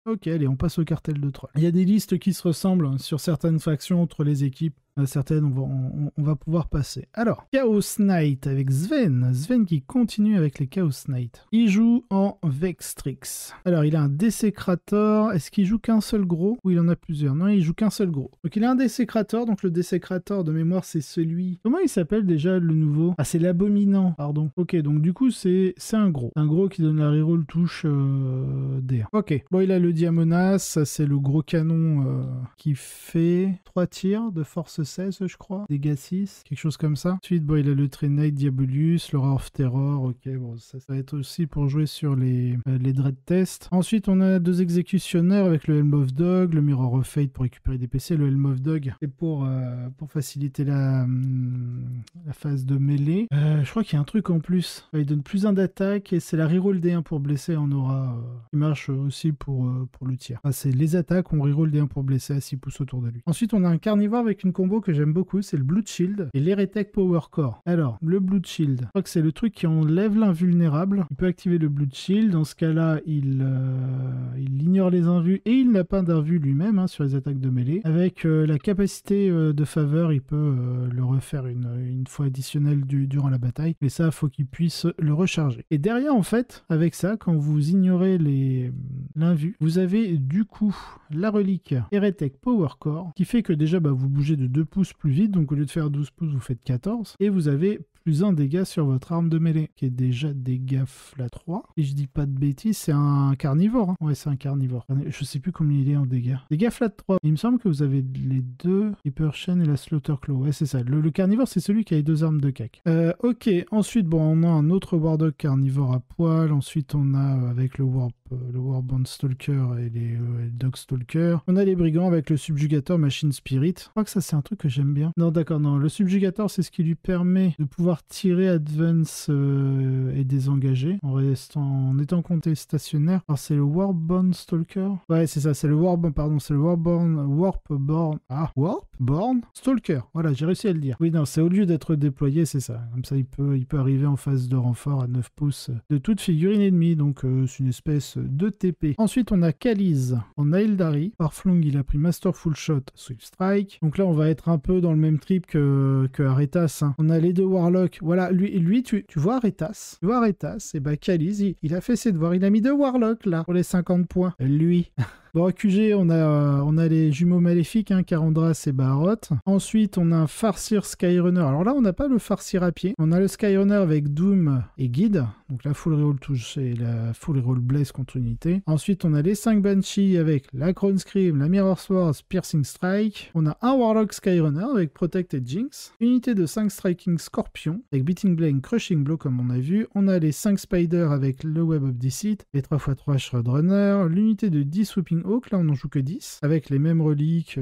Ok, allez, on passe au cartel de trolls. Il y a des listes qui se ressemblent sur certaines factions entre les équipes. Certaines, on va pouvoir passer. Alors, Chaos Knight avec Sven. Sven qui continue avec les Chaos Knight. Il joue en Vextrix. Alors, il a un Desecrator. Est-ce qu'il joue qu'un seul gros ou il en a plusieurs? Non, il joue qu'un seul gros. Donc, il a un Desecrator. Donc, le Desecrator de mémoire, c'est celui... Comment il s'appelle déjà le nouveau? Ah, c'est l'Abominant, pardon. Ok, donc du coup, c'est un gros. Un gros qui donne la reroll touche D1. Ok. Bon, il a le Diamonas. Ça, c'est le gros canon qui fait 3 tirs de force 16, je crois, dégâts 6, quelque chose comme ça. Ensuite, bon, il a le Trainite Diabolus, l'Aura of Terror, ok, bon, ça va être aussi pour jouer sur les Dread Tests. Ensuite, on a 2 exécutionneurs avec le Helm of Dog, le Mirror of Fate pour récupérer des PC, le Helm of Dog, c'est pour faciliter la phase de mêlée. Je crois qu'il y a un truc en plus. Il donne plus 1 d'attaque et c'est la reroll D1 pour blesser en aura, qui marche aussi pour le tir. Enfin, c'est les attaques, on reroll D1 pour blesser à 6 pouces autour de lui. Ensuite, on a un carnivore avec une combo que j'aime beaucoup, c'est le Blood Shield et l'Heretic Power Core. Alors, le Blood Shield, je crois que c'est le truc qui enlève l'invulnérable. Il peut activer le Blood Shield. Dans ce cas-là, il ignore les invus et il n'a pas d'invus lui-même sur les attaques de mêlée. Avec la capacité de faveur, il peut le refaire une fois additionnelle durant la bataille. Mais ça, il faut qu'il puisse le recharger. Et derrière, en fait, avec ça, quand vous ignorez l'invus, vous avez du coup la relique Heretic Power Core qui fait que déjà, vous bougez de 2 pouces plus vite, donc au lieu de faire 12 pouces, vous faites 14, et vous avez plus 1 dégât sur votre arme de mêlée, qui est déjà dégâts flat 3. Et je dis pas de bêtises, c'est un carnivore. Ouais, c'est un carnivore. Je sais plus combien il est en dégâts. Dégâts flat 3. Il me semble que vous avez les 2, Hyper Chain et la Slaughter Claw. Ouais, c'est ça. Le carnivore, c'est celui qui a les 2 armes de cac. Ok, ensuite, bon, on a un autre Wardog carnivore à poil. Ensuite, on a avec le Warband Stalker et les Dog Stalker. On a les brigands avec le Subjugator Machine Spirit. Je crois que ça, c'est un truc que j'aime bien. Non, d'accord, non. Le Subjugator, c'est ce qui lui permet de pouvoir tirer Advance et désengager en étant compté stationnaire. Alors, c'est le Warborn Stalker. Ouais, c'est ça, c'est le Warborn Stalker. Voilà, j'ai réussi à le dire. Oui, non, c'est au lieu d'être déployé, c'est ça. Comme ça, il peut arriver en phase de renfort à 9 pouces de toute figurine ennemie. Donc, c'est une espèce de TP. Ensuite, on a Kaliz en Aeldari. Par Flung, il a pris Masterful Shot, Swift Strike. Donc là, on va être un peu dans le même trip que Aretas. On a les 2 Warlocks. Voilà, lui tu vois Aretas. Tu vois Aretas, et Kaliz, il a fait ses devoirs. Il a mis 2 Warlocks, là, pour les 50 points. Lui... Bon, à QG, on a les jumeaux maléfiques, Karandras et Barot. Ensuite, on a un Farseer Skyrunner. Alors là, on n'a pas le Farseer à pied. On a le Skyrunner avec Doom et Guide. Donc la full reroll touche et la full reroll blaze contre unité. Ensuite, on a les 5 Banshee avec la Crown Scream, la Mirror Swords, Piercing Strike. On a un Warlock Skyrunner avec Protect et Jinx. Unité de 5 Striking Scorpion avec Beating Blade, Crushing Blow comme on a vu. On a les 5 Spider avec le Web of Deceit. Les 3x3 Shroudrunner. L'unité de 10 Swooping Hawk, là on n'en joue que 10, avec les mêmes reliques.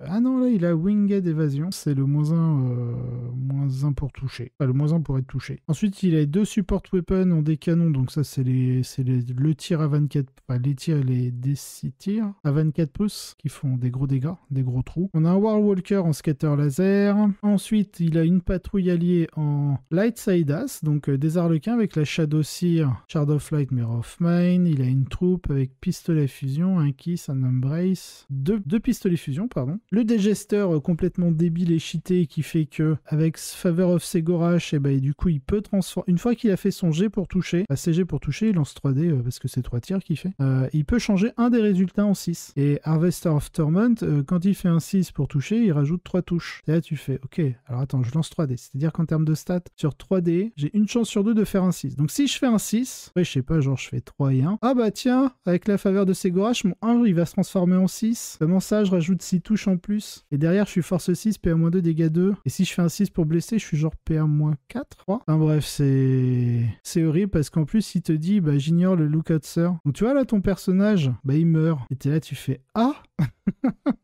Ah non, là il a Winged Evasion, c'est le -1 pour toucher. Enfin, le -1 pour être touché. Ensuite, il a 2 Support Weapons en des canons, donc ça c'est le tir à 24, enfin les tirs et les D6 tirs à 24 pouces qui font des gros dégâts, des gros trous. On a un Warwalker en Scatter Laser. Ensuite, il a une patrouille alliée en Light Saidas, donc des Arlequins avec la Shadow Seer, Shard of Light, Mirror of Mine. Il a une troupe avec pistolet à fusion, un Kiss, un Embrace, deux pistolets fusion, pardon. Le Digester complètement débile et cheaté qui fait que avec Favor of Segorash, et du coup il peut transformer, une fois qu'il a fait son G pour toucher, CG pour toucher, il lance 3D parce que c'est 3 tirs qu'il fait, il peut changer un des résultats en 6. Et Harvester of Torment, quand il fait un 6 pour toucher, il rajoute 3 touches. Et là tu fais, ok, alors attends, je lance 3D, c'est-à-dire qu'en termes de stats, sur 3D, j'ai une chance sur 2 de faire un 6. Donc si je fais un 6, ouais, je sais pas, genre je fais 3 et 1, ah bah tiens, avec la faveur de Segorash, mon 1 il va se transformer en 6. Comment ça, je rajoute 6 touches en plus. Et derrière, je suis force 6, PA-2, dégâts 2. Et si je fais un 6 pour blesser, je suis genre PA-4, 3. Enfin bref, c'est horrible parce qu'en plus, il te dit, j'ignore le Lookout Sir. Donc tu vois là, ton personnage, il meurt. Et t'es là, tu fais, ah,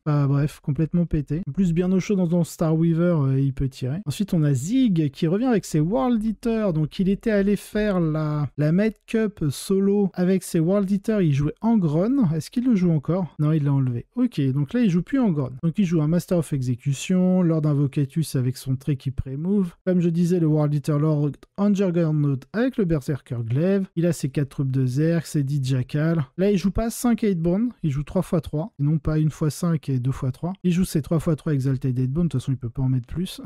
Bref, complètement pété. En plus, bien au chaud dans Star Weaver, il peut tirer. Ensuite, on a Zig qui revient avec ses World Eaters. Donc, il était allé faire la Med Cup solo avec ses World Eaters. Il jouait Angron. Est-ce qu'il le joue encore? Non, il l'a enlevé. Ok, donc là, il joue plus Angron. Donc, il joue un Master of Execution, Lord Invocatus avec son trait qui pré-move. Comme je disais, le World Eater Lord Juggernaut avec le Berserker Glaive. Il a ses 4 troupes de Zerg, ses 10 Jackal. Là, il joue pas 5 8-Bond. Il joue 3x3 et non pas 1x5 et 2x3. Il joue ses 3x3 Exalted Eightbone, de toute façon il peut pas en mettre plus.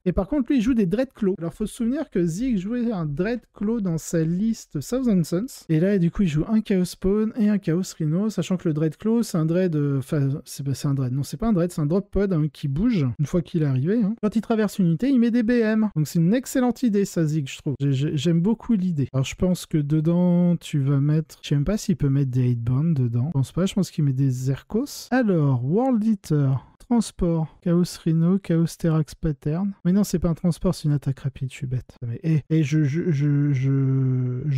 Et par contre lui il joue des Dreadclaw. Alors faut se souvenir que Zig jouait un Dreadclaw dans sa liste Thousand Suns. Et là du coup il joue un Chaos Spawn et un Chaos Rhino, sachant que le Dreadclaw c'est un Dread... Enfin c'est un Dread, non c'est pas un Dread, c'est un Drop Pod qui bouge une fois qu'il est arrivé. Quand il traverse une unité il met des BM. Donc c'est une excellente idée ça Zig je trouve. J'aime beaucoup l'idée. Alors je pense que dedans tu vas mettre... Je sais même pas s'il peut mettre des 8-Bond dedans. Je pense pas, je pense qu'il met des Zerkos. Alors, World Eater, transport, Chaos Rhino, Chaos Terax Pattern. Mais non, c'est pas un transport, c'est une attaque rapide, je suis bête. Et je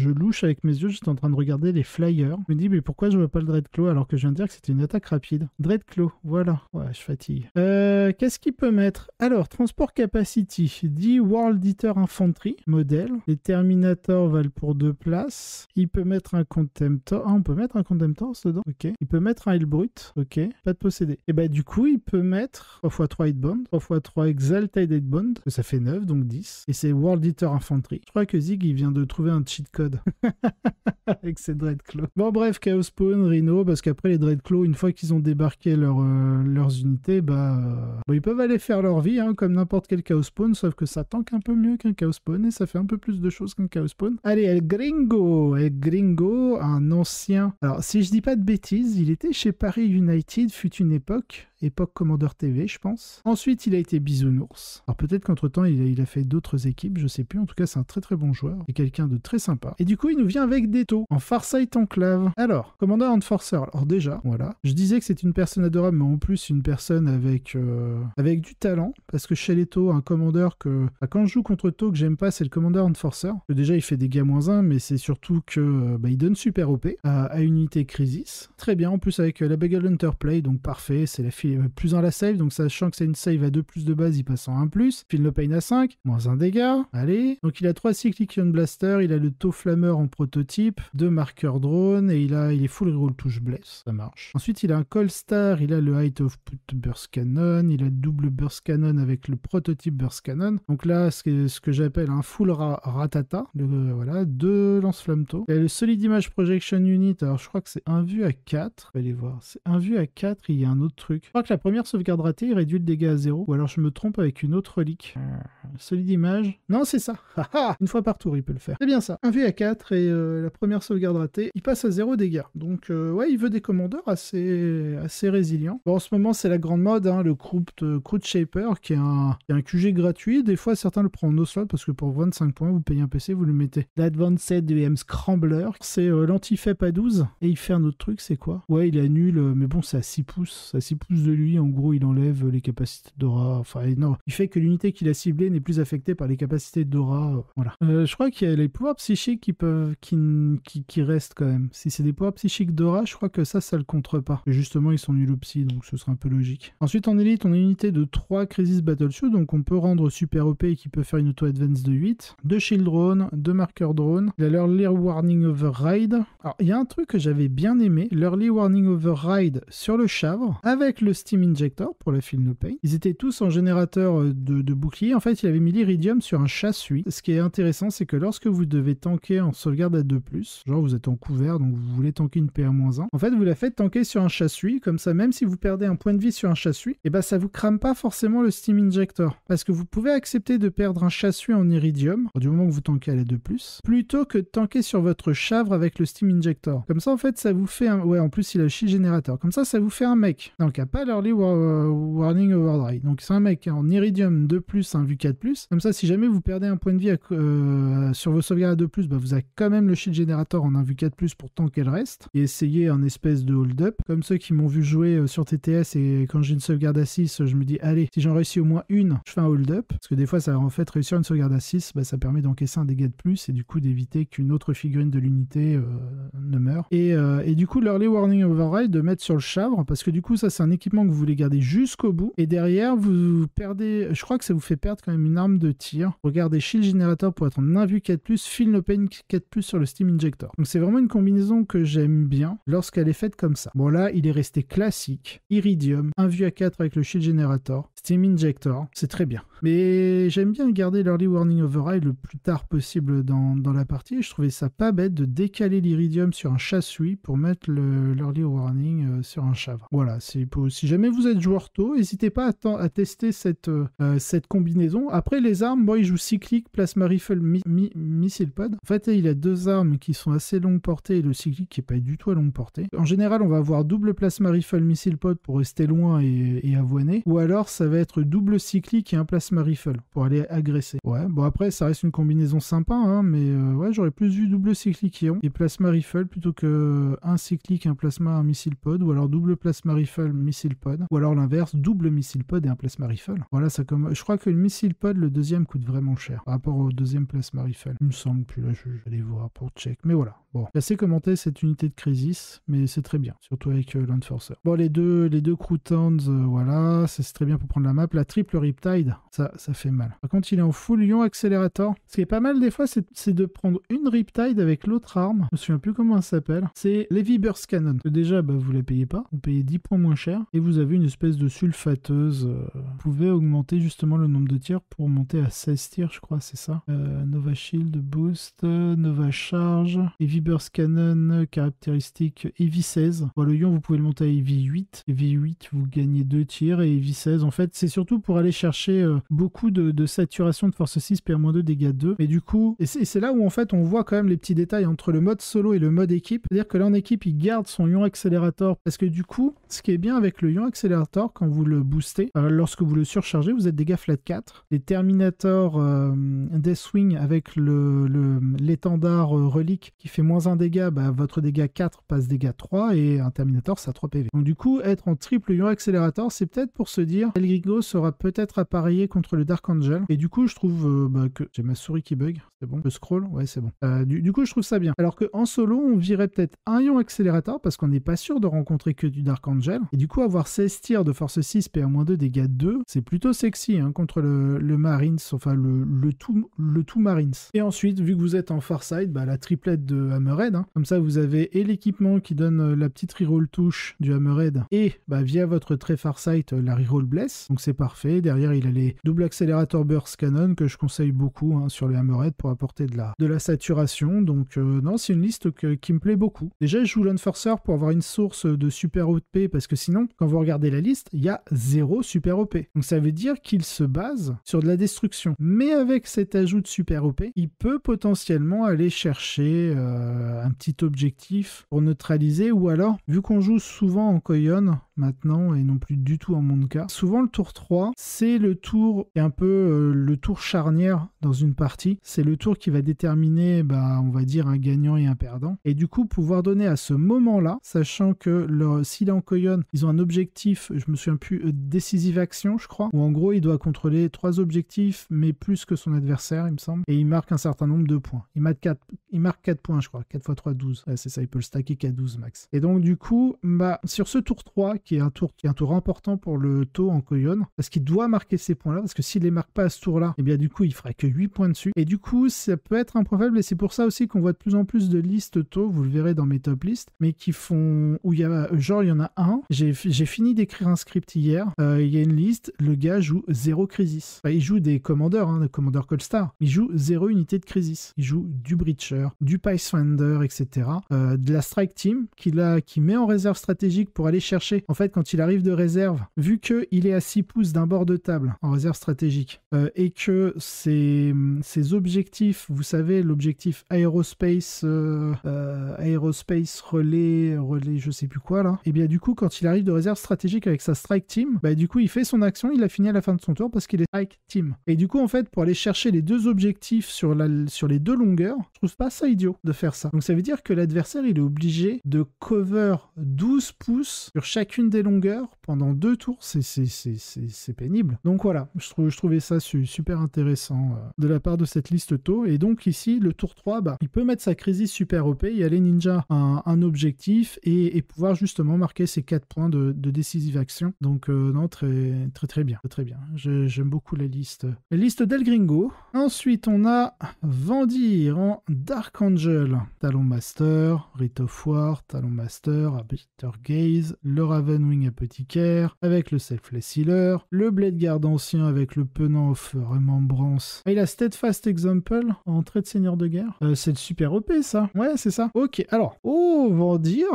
louche avec mes yeux, j'étais en train de regarder les flyers. Je me dis, mais pourquoi je vois pas le Dreadclaw alors que je viens de dire que c'était une attaque rapide? Dreadclaw, voilà. Ouais, je fatigue. Qu'est-ce qu'il peut mettre? Alors, transport capacity, 10 World Eater Infantry, modèle. Les Terminators valent pour 2 places. Il peut mettre un Contemptor. Ah, on peut mettre un Contemptor dedans? Ok. Il peut mettre un Hellbrute. Ok. Pas de possédé. Et bah, du coup, il peut mettre 3x3 Hitbond, 3x3 Exalted Hitbond, ça fait 9, donc 10. Et c'est World Eater Infantry. Je crois que Zig, il vient de trouver un cheat code avec ses Dreadclaw. Bon, bref, Chaos Spawn, Rhino, parce qu'après, les Dreadclaw, une fois qu'ils ont débarqué leurs unités, ils peuvent aller faire leur vie, comme n'importe quel Chaos Spawn, sauf que ça tank un peu mieux qu'un Chaos Spawn et ça fait un peu plus de choses qu'un Chaos Spawn. Allez, El Gringo, un ancien. Alors, si je dis pas de bêtises, il était chez Paris United, fut une époque Commander TV, je pense. Ensuite, il a été Bisounours. Alors peut-être qu'entre-temps, il a fait d'autres équipes, je sais plus. En tout cas, c'est un très très bon joueur et quelqu'un de très sympa. Et du coup, il nous vient avec des taux en Farsight Enclave. Alors, Commander Enforcer. Alors déjà, voilà. Je disais que c'est une personne adorable, mais en plus, une personne avec du talent. Parce que chez les taux, un Commander que... quand je joue contre taux que j'aime pas, c'est le Commander Enforcer. Que déjà, il fait des dégâts -1, mais c'est surtout que il donne super OP à une unité Crisis. Très bien, en plus avec la Bagel Hunter Play, donc parfait, c'est la fille plus 1 la save, donc sachant que c'est une save à 2 plus de base, il passe en 1+, Feel No Pain à 5, -1 dégâts, allez. Donc il a 3 Cyclic Ion Blaster, il a le Tau Flammeur en prototype, 2 marqueurs drone, et il est full reroll touche bless, ça marche. Ensuite il a un Colstar, il a le Height of Put Burst Cannon, il a le double Burst Cannon avec le prototype Burst Cannon, donc là ce que j'appelle un full ratata, voilà, 2 lance-flamme taux. Il a le Solid Image Projection Unit, alors je crois que c'est 1 vue à 4, allez voir, c'est 1 vue à 4, il y a un autre truc. Je crois que la première sauvegarde ratée, il réduit le dégât à 0. Ou alors je me trompe avec une autre relique. Solide image. Non, c'est ça. Une fois par tour, il peut le faire. C'est bien ça. 1 V à 4 et la première sauvegarde ratée, il passe à 0 dégâts. Donc, ouais, il veut des commandeurs assez résilients. Bon, en ce moment, c'est la grande mode, le Crude Shaper, qui est un QG gratuit. Des fois, certains le prennent en no slot parce que pour 25 points, vous payez un PC, vous le mettez. L'Advanced EM Scrambler, c'est l'anti-FEP à 12. Et il fait un autre truc, c'est quoi? Ouais, il annule, mais bon, c'est à 6 pouces. C'est à 6 pouces de lui, en gros, il enlève les capacités d'aura. Enfin, non, il fait que l'unité qu'il a ciblée n'est plus affectée par les capacités d'aura. Voilà. Je crois qu'il y a les pouvoirs psychiques qui restent quand même. Si c'est des pouvoirs psychiques d'aura, je crois que ça le contre pas. Et justement, ils sont nuls au psy, donc ce serait un peu logique. Ensuite, en élite, on a une unité de 3 Crisis Battlesuit, donc on peut rendre super OP et qui peut faire une auto-advance de 8. 2 Shield Drone, 2 marqueurs drone. Il a l'Early Warning Override. Alors, il y a un truc que j'avais bien aimé, l'Early Warning Override sur le Chavre, avec le Steam Injector pour la Feel No Pain. Ils étaient tous en générateur de bouclier. En fait, il avait mis l'Iridium sur un chassui. Ce qui est intéressant, c'est que lorsque vous devez tanker en sauvegarde à 2+, genre vous êtes en couvert, donc vous voulez tanker une PA-1, en fait, vous la faites tanker sur un chassui, comme ça, même si vous perdez un point de vie sur un chassui, et ben ça vous crame pas forcément le Steam Injector. Parce que vous pouvez accepter de perdre un chassui en Iridium, du moment que vous tankez à la 2+, plutôt que de tanker sur votre Chavre avec le Steam Injector. Comme ça, en fait, ça vous fait un... Ouais, en plus, il a le shield générateur. Comme ça vous fait un mec. Donc, qui a pas l'Early Warning Overdrive. Donc c'est un mec en Iridium 2+, un vue 4+. Comme ça, si jamais vous perdez un point de vie sur vos sauvegardes à 2+, bah, vous avez quand même le shield generator en un vue 4+, pour tant qu'elle reste. Et essayer un espèce de hold-up. Comme ceux qui m'ont vu jouer sur TTS, et quand j'ai une sauvegarde à 6, je me dis, allez, si j'en réussis au moins une, je fais un hold-up. Parce que des fois, ça va en fait réussir une sauvegarde à 6, bah, ça permet d'encaisser un dégât de plus et du coup d'éviter qu'une autre figurine de l'unité ne meure. Et du coup, l'Early Warning Override, de mettre sur le chavre, parce que du coup, ça c'est un équipement que vous voulez garder jusqu'au bout. Et derrière, vous perdez, je crois que ça vous fait perdre quand même une arme de tir. Regardez Shield Generator pour être en 1 vue 4+, Feel No Pain 4+, sur le Steam Injector. Donc c'est vraiment une combinaison que j'aime bien lorsqu'elle est faite comme ça. Bon là, il est resté classique. Iridium, 1 vue à 4 avec le Shield Generator, Steam Injector, c'est très bien. Mais j'aime bien garder l'Early Warning Override le plus tard possible dans la partie. Et je trouvais ça pas bête de décaler l'Iridium sur un chasse-huit pour mettre l'Early Warning sur un chavre. Voilà, si jamais vous êtes joueur tôt, n'hésitez pas à tester cette combinaison. Après, les armes, moi, il joue cyclique, Plasma Rifle, Missile Pod. En fait, il a deux armes qui sont assez longue portée et le cyclique qui n'est pas du tout à longue portée. En général, on va avoir double Plasma Rifle, Missile Pod pour rester loin et avoiner. Ou alors, ça va être double cyclique et un Plasma Rifle pour aller agresser. Ouais, bon après, ça reste une combinaison sympa, hein, mais ouais, j'aurais plus vu double cyclique ion et Plasma Rifle plutôt que un cyclique, un plasma, un missile pod, ou alors double Plasma Rifle, missile pod, ou alors l'inverse, double missile pod et un Plasma Rifle. Voilà, ça comme. Je crois que le missile pod, le deuxième, coûte vraiment cher par rapport au deuxième Plasma Rifle. Il me semble plus, là, je vais aller voir pour check. Mais voilà. Bon, j'ai assez commenté cette unité de Crisis, mais c'est très bien, surtout avec l'Enforcer. Bon, les deux Croutons, voilà, c'est très bien pour prendre la map. La triple Riptide, ça fait mal. Par contre, il est en full ion accélérateur. Ce qui est pas mal des fois, c'est de prendre une Riptide avec l'autre arme. Je me souviens plus comment elle s'appelle. C'est l'Heavy Burst Cannon. Déjà, bah, vous la payez pas. Vous payez 10 points moins cher. Et vous avez une espèce de sulfateuse. Vous pouvez augmenter justement le nombre de tirs pour monter à 16 tirs, je crois, c'est ça. Nova Shield, Boost, Nova Charge, Heavy Burst Cannon, caractéristique Heavy 16. Bon, le ion, vous pouvez le monter à Heavy 8. Heavy 8, vous gagnez 2 tirs. Et Heavy 16, en fait, c'est surtout pour aller chercher beaucoup de saturation de force 6, PR-2, dégâts 2. Et du coup, et c'est là où en fait on voit quand même les petits détails entre le mode solo et le mode équipe. C'est-à-dire que là en équipe, il garde son ion accélérateur. Parce que du coup, ce qui est bien avec le ion accélérateur, quand vous le boostez, lorsque vous le surchargez, vous êtes dégâts flat 4. Les Terminator Deathwing avec l'étendard relique qui fait moins 1 dégât, bah, votre dégât 4 passe dégâts 3 et un Terminator ça a 3 PV. Donc du coup, être en triple ion accélérateur, c'est peut-être pour se dire El Grigo sera peut-être appareillé contre le Dark Angel. Et du coup, je trouve que j'ai ma souris qui bug. C'est bon. Le scroll, ouais, c'est bon. Du coup, je trouve ça bien. Alors qu'en solo, on virait peut-être un ion accélérateur parce qu'on n'est pas sûr de rencontrer que du Dark Angel. Et du coup, avoir 16 tirs de force 6, PR-2, dégâts 2, c'est plutôt sexy hein, contre le Marines, enfin le tout Marines. Et ensuite, vu que vous êtes en Farsight, bah, la triplette de Hammerhead. Hein. Comme ça, vous avez et l'équipement qui donne la petite reroll touche du Hammerhead et bah, via votre trait Farsight, la reroll bless. Donc c'est parfait. Derrière, il a les double accélérateur burst cannon que je conseille beaucoup hein, sur les Hammerhead pour apporter de la saturation. Donc non, c'est une liste qui me plaît beaucoup. Déjà, je joue l'Enforcer pour avoir une source de super OP parce que sinon, quand vous regardez la liste, il y a 0 super OP. Donc ça veut dire qu'il se base sur de la destruction. Mais avec cet ajout de super OP, il peut potentiellement aller chercher un petit objectif pour neutraliser ou alors, vu qu'on joue souvent en Koyon maintenant et non plus du tout en Monka, souvent le tour 3, c'est le tour et un peu le tour charnière dans une partie. C'est le tour qui va déterminer, bah, on va dire, un gagnant et un perdant. Et du coup, pouvoir donner à ce moment-là, sachant que s'il est en Koyon, ils ont un objectif, je me souviens plus, décisive action, je crois, où en gros, il doit contrôler 3 objectifs, mais plus que son adversaire, il me semble, et il marque un certain nombre de points. Il marque 4 points, je crois. 4 x 3, 12. Ouais, c'est ça, il peut le stacker qu'à 12 max. Et donc, du coup, bah, sur ce tour 3, qui est un tour important pour le taux en Koyon, parce qu'il doit marquer ces points-là, parce que s'il les marque pas à ce tour-là, et bien du coup, il ferait que 8 points dessus. Et du coup, ça peut être un point faible, et c'est pour ça aussi qu'on voit de plus en plus de listes taux, vous le verrez dans mes top listes, mais qui font, où il y a, genre, il y en a un, j'ai fini d'écrire un script hier, il y a une liste, le gars joue 0 crisis. Enfin, il joue des commandeurs, hein, des commandeurs Colstar. Il joue 0 unité de crisis. Il joue du Breacher, du Pathfinder, etc. De la Strike Team, qui met en réserve stratégique pour aller chercher, en fait, quand il arrive de réserve, vu qu'il est à 6 pouces d'un bord de table en réserve stratégique et que ses objectifs, vous savez, l'objectif aérospace relais, je sais plus quoi là, et bien du coup, quand il arrive de réserve stratégique avec sa strike team, bah du coup, il fait son action, il a fini à la fin de son tour parce qu'il est strike team. Et du coup, en fait, pour aller chercher les 2 objectifs sur les 2 longueurs, je trouve pas ça idiot de faire ça. Donc ça veut dire que l'adversaire, il est obligé de cover 12 pouces sur chacune des longueurs pendant 2 tours. C'est pénible. Donc voilà, je trouvais ça super intéressant de la part de cette liste tôt. Et donc ici, le tour 3, bah, il peut mettre sa crisis super OP et aller ninja un objectif et pouvoir justement marquer ses 4 points de décisive action. Donc non, très bien. Très bien. J'aime beaucoup la liste. La liste d'El Gringo. Ensuite, on a Vendir en Dark Angel. Talon Master, Rite of War, Talon Master, Arbiter Gaze, le Ravenwing Apothicaire avec le Selfless Healer, le Blade Guard ancien avec le Penant of Remembrance. Et la Steadfast Example en trait de seigneur de guerre. C'est le super OP ça. Ouais, c'est ça. Ok, alors, Vendir.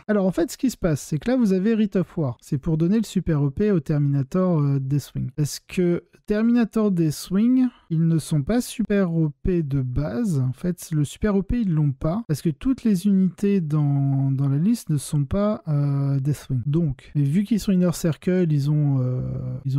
Alors en fait, ce qui se passe, c'est que là, vous avez Rite of War. C'est pour donner le super OP au Terminator Deathwing. Parce que Terminator Deathwing, ils ne sont pas super OP de base. En fait, le super OP, ils l'ont pas. Parce que toutes les unités dans la liste ne sont pas Deathwing. Donc, vu qu'ils sont Inner Circle, ils ont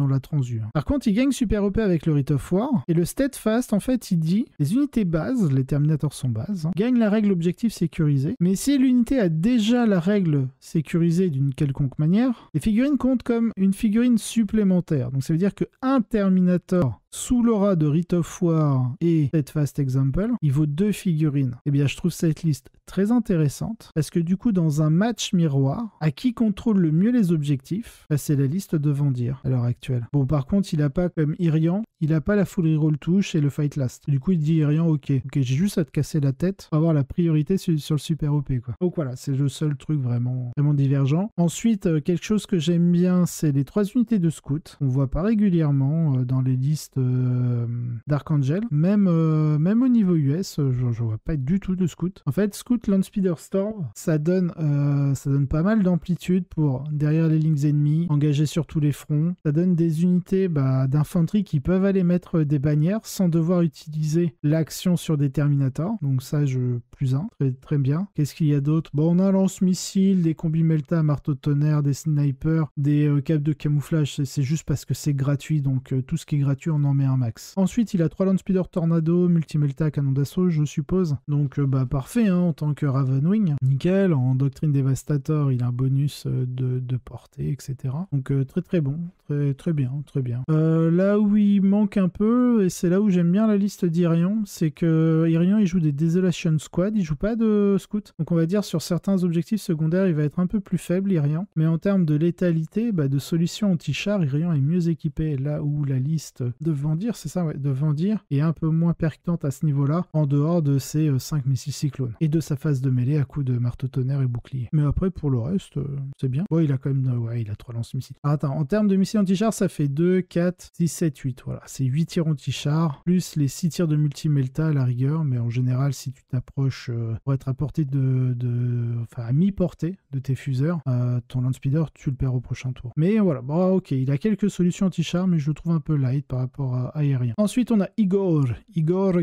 la transue. Par contre, ils gagnent super OP avec le Rite of War. Et le Steadfast, en fait, il dit les unités bases, les Terminators sont bases, gagnent la règle objectif sécurisée. Mais si l'unité a déjà la règle sécurisée d'une quelconque manière, les figurines comptent comme une figurine supplémentaire. Donc ça veut dire qu'un Terminator sous l'aura de Rite of War et Steadfast Example, il vaut 2 figurines. Eh bien, je trouve cette liste très intéressante parce que du coup, dans un match miroir, à qui contrôle le mieux les objectifs, bah, c'est la liste de Vendir à l'heure actuelle. Bon, par contre, il n'a pas comme Irian, il n'a pas la full reroll touche et le fight last. Du coup, il dit Irian, ok, j'ai juste à te casser la tête pour avoir la priorité sur le super OP, quoi. Donc voilà, c'est le seul truc vraiment divergent. Ensuite, quelque chose que j'aime bien, c'est les 3 unités de scout. On voit pas régulièrement dans les listes Dark Angel, même au niveau US, je vois pas du tout de scout. En fait, scout Landspeeder Storm, ça donne pas mal d'amplitude pour derrière les lignes ennemies, engagé sur tous les fronts. Ça donne des unités d'infanterie qui peuvent aller mettre des bannières sans devoir utiliser l'action sur des Terminators. Donc ça, plus un, très bien. Qu'est-ce qu'il y a d'autre? Bon, on a un lance-missile, des combis Melta, marteau de tonnerre, des snipers, des capes de camouflage. C'est juste parce que c'est gratuit, donc tout ce qui est gratuit, on en met un max. Ensuite, il a 3 Landspeeder Tornado, multi-Melta, canon d'assaut, je suppose. Donc parfait, en tant que Ravenwing. Nickel, en Doctrine Devastator, il a un bonus de portée, etc. Donc très bon, très bien. Là où il manque un peu, et c'est là où j'aime bien la liste d'Irian, c'est que Irian, il joue des Desolation Squad, il joue pas de scout. Donc on va dire sur certains objectifs secondaires, il va être un peu plus faible, Irian. Mais en termes de létalité, de solutions anti-char, Irian est mieux équipé. Là où la liste de Vendir, c'est ça, ouais, de Vendir, est un peu moins percutante à ce niveau-là, en dehors de ses 5 missiles cyclones. Et de sa phase de mêlée à coups de marteau tonnerre et bouclier. Mais après, pour le reste, c'est bien. Bon, il a quand même, il a 3 lance-missiles. Alors, attends, en termes de missiles anti-char, ça fait 2, 4, 6, 7, 8. Voilà, c'est 8 tirs anti-char, plus les 6 tirs de multi-melta à la rigueur, mais en général, si tu t'approches pour être à portée à mi-portée de tes fuseurs, ton landspeeder, tu le perds au prochain tour. Mais voilà, bon, ok, il a quelques solutions anti-char, mais je le trouve un peu light par rapport à aérien. Ensuite, on a Igor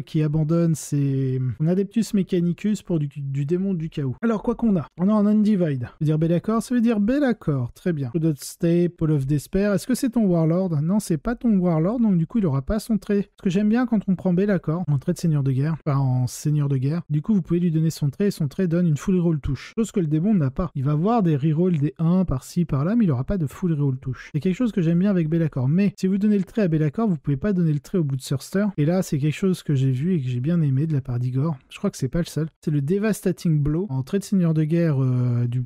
qui abandonne ses Adeptus Mechanicus pour du démon du chaos. Alors, quoi qu'on a? On a un Undivide. Ça veut dire Be'lakor? Ça veut dire Be'lakor. Très bien. Clouded Stay, Pole of Despair. Est-ce que c'est ton Warlord? Non, c'est pas ton Warlord, donc du coup, il aura pas son trait. Ce que j'aime bien quand on prend Be'lakor en trait de seigneur de guerre, enfin en seigneur de guerre, du coup, vous pouvez lui donner son trait et son trait donne une full reroll touche. Chose que le démon n'a pas. Il va avoir des rerolls des 1 par-ci, par-là, mais il aura pas de full reroll touche. C'est quelque chose que j'aime bien avec Be'lakor. Mais si vous donnez le trait à Be'lakor, vous pouvez pas donner le trait au Bloodthirster. Et là, c'est quelque chose que j'ai vu et que j'ai bien aimé de la part d'Igor. Je crois que c'est pas le seul. C'est le Devastating Blow en trait de seigneur de guerre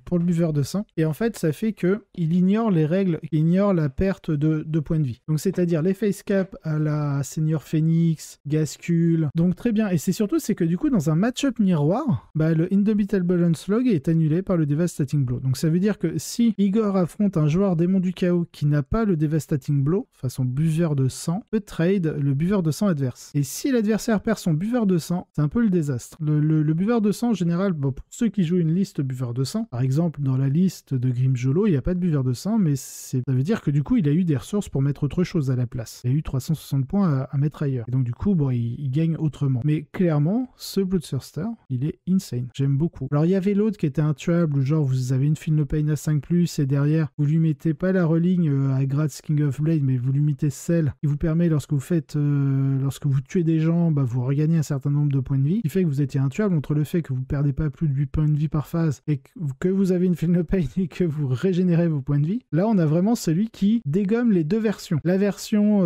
pour le buveur de sang. Et en fait, ça fait que il ignore les règles, il ignore la perte de points de vie. Donc, c'est-à-dire les face cap à la Seigneur Phoenix, Gascule. Donc, très bien. Et c'est surtout, c'est que du coup, dans un match-up miroir, le Indomitable Onslaught est annulé par le Devastating Blow. Donc, ça veut dire que si Igor affronte un joueur démon du chaos qui n'a pas le Devastating Blow, façon buveur de sang, peut trade le buveur de sang adverse. Et si l'adversaire perd son buveur de sang, c'est un peu le désastre. Le buveur de sang, en général, bon, pour ceux qui jouent une liste buveur de sang, par exemple, dans la liste de Grimjolo, il n'y a pas de buveur de sang, mais ça veut dire que du coup, il a eu des ressources pour mettre autre chose à la place. Il a eu 360 points à mettre ailleurs. Et donc, du coup, bon, il gagne autrement. Mais clairement, ce Bloodthirster, il est insane. J'aime beaucoup. Alors, il y avait l'autre qui était intuable, où genre, vous avez une Feel No Pain à 5+, et derrière, vous lui mettez pas la religne à Gratz King of Blade, mais vous lui mettez celle qui vous permet, lorsque vous tuez des gens, bah, vous regagnez un certain nombre de points de vie, qui fait que vous étiez intuable entre le fait que vous perdez pas plus de 8 points de vie par phase, et que vous avez une Feel No Pain et que vous régénérez vos points de vie. Là, on a vraiment celui qui dégomme les deux versions. La version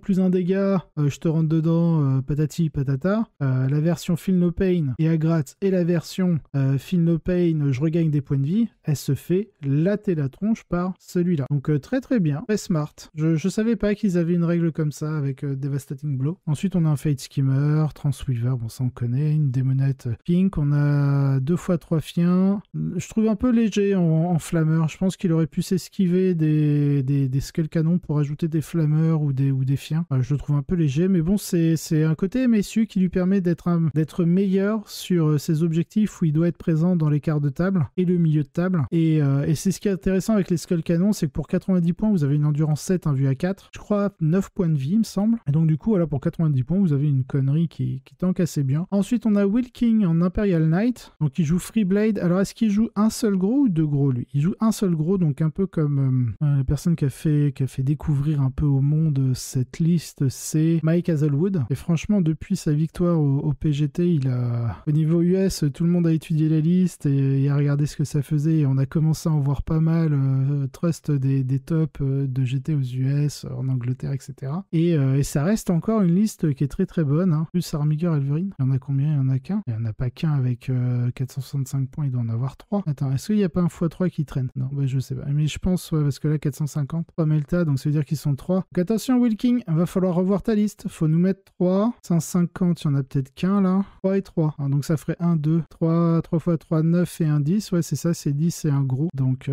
plus un dégât, je te rentre dedans, patati patata. La version Feel No Pain et Agrat, et la version Feel No Pain, je regagne des points de vie, elle se fait latter la tronche par celui-là. Donc très très bien, très smart. Je savais pas qu'ils avaient une règle comme ça avec Devastating Blow. Ensuite, on a un Fate Skimmer, Transweaver, bon ça on connaît, une démonette pink, on a 2x3 fiens. Je trouve un peu léger en flammeur. Je pense qu'il aurait pu s'esquiver des skull canons pour ajouter des flammeurs ou des fiens. Je le trouve un peu léger, mais bon, c'est un côté MSU qui lui permet d'être meilleur sur ses objectifs où il doit être présent dans les quarts de table et le milieu de table. Et c'est ce qui est intéressant avec les skull canons, c'est que pour 90 points, vous avez une endurance 7, un vue à 4. Je crois 9 points de vie, il me semble. Et donc du coup, voilà, pour 90 points, vous avez une connerie qui tank assez bien. Ensuite, on a Will King en Imperial Knight. Donc il joue Free Blade. Alors est-ce qu'il joue un seul gros ou deux gros, lui? Il joue un seul gros, donc un peu comme la personne qui a fait découvrir un peu au monde cette liste, c'est Mike Hazelwood. Et franchement, depuis sa victoire au PGT, au niveau US, tout le monde a étudié la liste et a regardé ce que ça faisait. Et on a commencé à en voir pas mal. Trust des tops de GT aux US, en Angleterre, etc. Et ça reste encore une liste qui est très très bonne. Hein. Plus Armiger Elverine, il y en a combien? Il y en a qu'un. Il n'y en a pas qu'un avec 465 points, il doit en avoir 3. Attends, est-ce qu'il n'y a pas un x3 qui traîne? Non, bah, je sais pas. Mais je pense, ouais, parce que là, 450, 3 Melta, donc ça veut dire qu'ils sont 3. Donc attention, Wilking, il va falloir revoir ta liste. Faut nous mettre 3. 150, il y en a peut-être qu'un là. 3 et 3. Hein, donc ça ferait 1, 2, 3 x 3, 9 et 1, 10. Ouais, c'est ça, c'est 10 et un gros. Donc,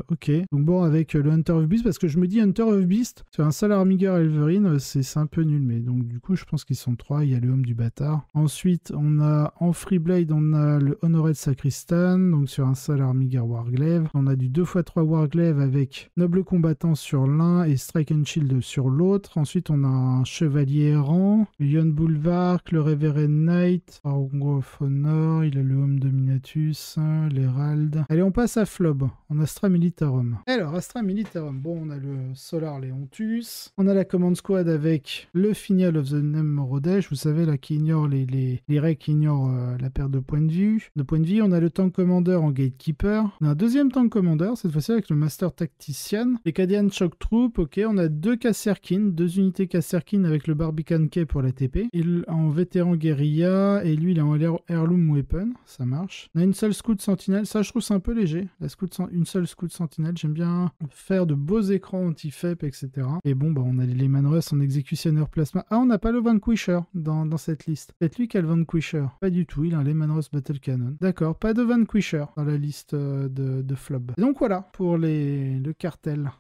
ok. Donc bon, avec le Hunter of Beast, parce que je me dis Hunter of Beast, sur un seul Armiger Elverine, c'est un peu nul. Mais donc, du coup, je pense qu'ils sont 3. Il y a le Homme du Bâtard. Ensuite, on a en Free Blade, on a le Honored Sacristan, donc sur un seul Armiger Warglaive. On a du 2x3 Warglaive avec Noble Combattant sur l'un et Strike and Shield sur l'autre. Ensuite, on a un Chevalier Errant, Yon Bulwark, le Reverend Knight, Argo of Honor, il a le Homme Dominatus, l'Herald. Allez, on passe à Flob, en Astra Militarum. Alors, Astra Militarum, bon, on a le Solar Leontus, on a la Command Squad avec le Finial of the Nemorodesh, vous savez, là, qui ignore les raids qui ignorent la perte de points de vue. On a le Tank Commander en Gatekeeper. On a un deuxième Tank Commander, cette fois-ci avec le Master Tactician. Les Cadian Shock Troop, ok. On a deux Kasserkin, deux unités Kasserkin avec le Barbican K pour la TP. Il en vétéran guérilla, et lui il est en Heirloom Weapon, ça marche. On a une seule Scout Sentinelle, ça je trouve c'est un peu léger. Une seule Scout Sentinelle, j'aime bien faire de beaux écrans anti-FEP, etc. Et bon, bah on a les Lehman Russ en Executioner Plasma. Ah, on n'a pas le Vanquisher dans cette liste. Peut-être lui qui a le Vanquisher. Pas du tout, il a un Lehman Russ Battle Cannon. D'accord, pas de Vanquisher dans la liste de Flob. Et donc voilà pour le cartel.